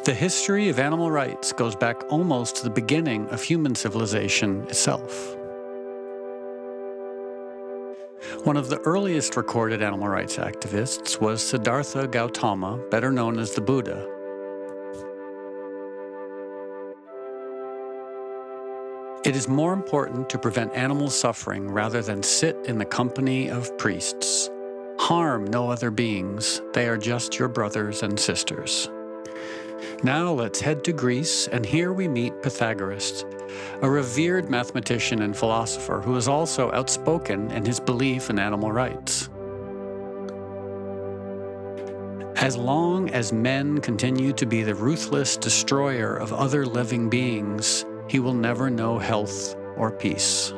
The history of animal rights goes back almost to the beginning of human civilization itself. One of the earliest recorded animal rights activists was Siddhartha Gautama, better known as the Buddha. It is more important to prevent animal suffering rather than sit in the company of priests. Harm no other beings, they are just your brothers and sisters. Now let's head to Greece, and here we meet Pythagoras, a revered mathematician and philosopher who is also outspoken in his belief in animal rights. As long as men continue to be the ruthless destroyer of other living beings, he will never know health or peace.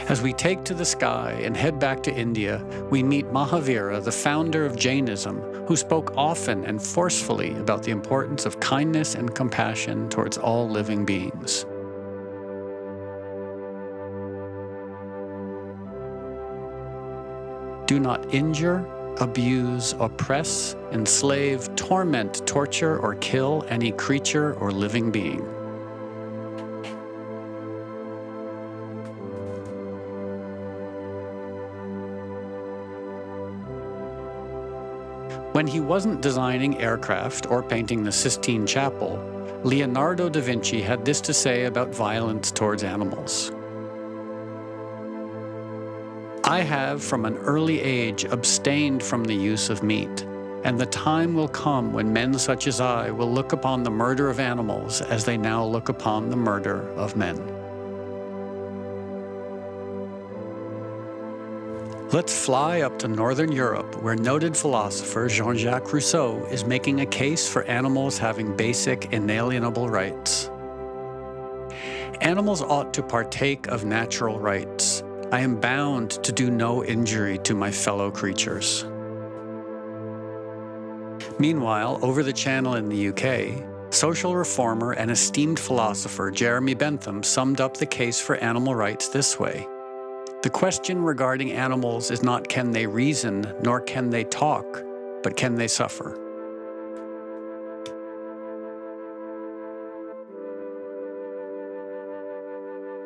As we take to the sky and head back to India, we meet Mahavira, the founder of Jainism, who spoke often and forcefully about the importance of kindness and compassion towards all living beings. Do not injure, abuse, oppress, enslave, torment, torture, or kill any creature or living being. When he wasn't designing aircraft or painting the Sistine Chapel, Leonardo da Vinci had this to say about violence towards animals. I have from an early age abstained from the use of meat, and the time will come when men such as I will look upon the murder of animals as they now look upon the murder of men. Let's fly up to Northern Europe, where noted philosopher Jean-Jacques Rousseau is making a case for animals having basic, inalienable rights. Animals ought to partake of natural rights. I am bound to do no injury to my fellow creatures. Meanwhile, over the channel in the UK, social reformer and esteemed philosopher Jeremy Bentham summed up the case for animal rights this way. The question regarding animals is not can they reason, nor can they talk, but can they suffer?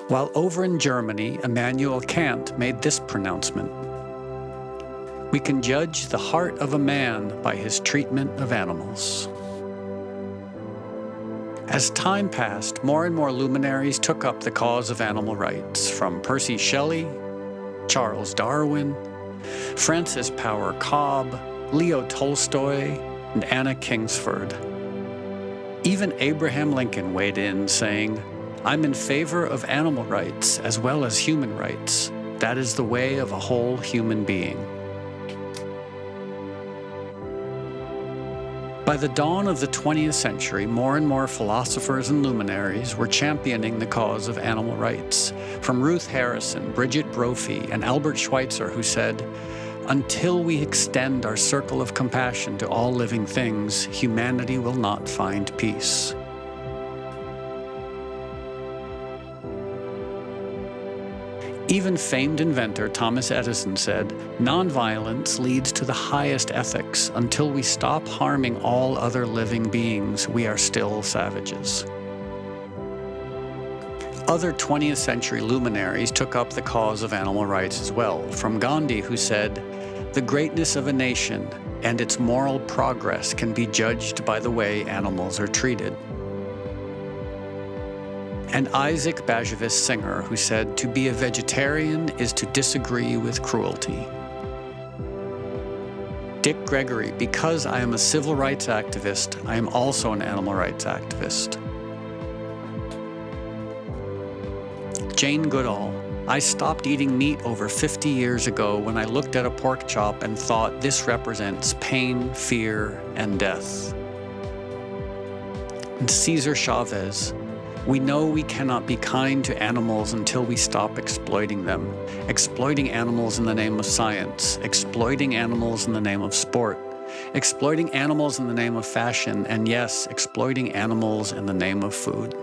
While over in Germany, Immanuel Kant made this pronouncement: "We can judge the heart of a man by his treatment of animals." As time passed, more and more luminaries took up the cause of animal rights, from Percy Shelley, Charles Darwin, Francis Power Cobb, Leo Tolstoy, and Anna Kingsford. Even Abraham Lincoln weighed in, saying, "I'm in favor of animal rights as well as human rights. That is the way of a whole human being." By the dawn of the 20th century, more and more philosophers and luminaries were championing the cause of animal rights, from Ruth Harrison, Bridget Brophy, and Albert Schweitzer, who said, "Until we extend our circle of compassion to all living things, humanity will not find peace." Even famed inventor Thomas Edison said, "Nonviolence leads to the highest ethics. Until we stop harming all other living beings, we are still savages." Other 20th century luminaries took up the cause of animal rights as well, from Gandhi, who said, "The greatness of a nation and its moral progress can be judged by the way animals are treated." And Isaac Bashevis Singer, who said, "To be a vegetarian is to disagree with cruelty." Dick Gregory, "Because I am a civil rights activist, I am also an animal rights activist." Jane Goodall, "I stopped eating meat over 50 years ago when I looked at a pork chop and thought this represents pain, fear, and death." And Cesar Chavez, "We know we cannot be kind to animals until we stop exploiting them. Exploiting animals in the name of science, exploiting animals in the name of sport, exploiting animals in the name of fashion, and yes, exploiting animals in the name of food."